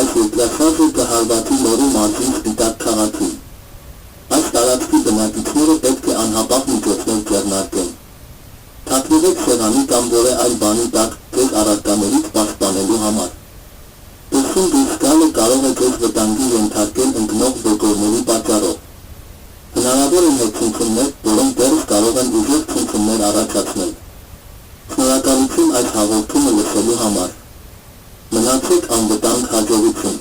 այս երկրաշարժը կհարվածի Լոռու մարզի Սպիտակ քաղաքին։ Այս տարածքի բնակիչները պետք է անհապաղ միջոցներ ձեռնարկեն։ Թաքնվեք սեղանի կամ որևէ այլ բանի տակ ձեզ առարկաներից պաշտպանելու համար։ Դուրսում դուրս գալը կարող է ձեզ վտանգի ենթարկել ընկնող բեկորների պատճառով։ Հնարավոր են հետցնցումներ, որոնք դեռս կարող են ուժեղ ցնցումներ առաջացնել։ Շնորհակալություն այս հաղորդումը լսելու համար։ Մնացեք անվտանգ, հաջողություն։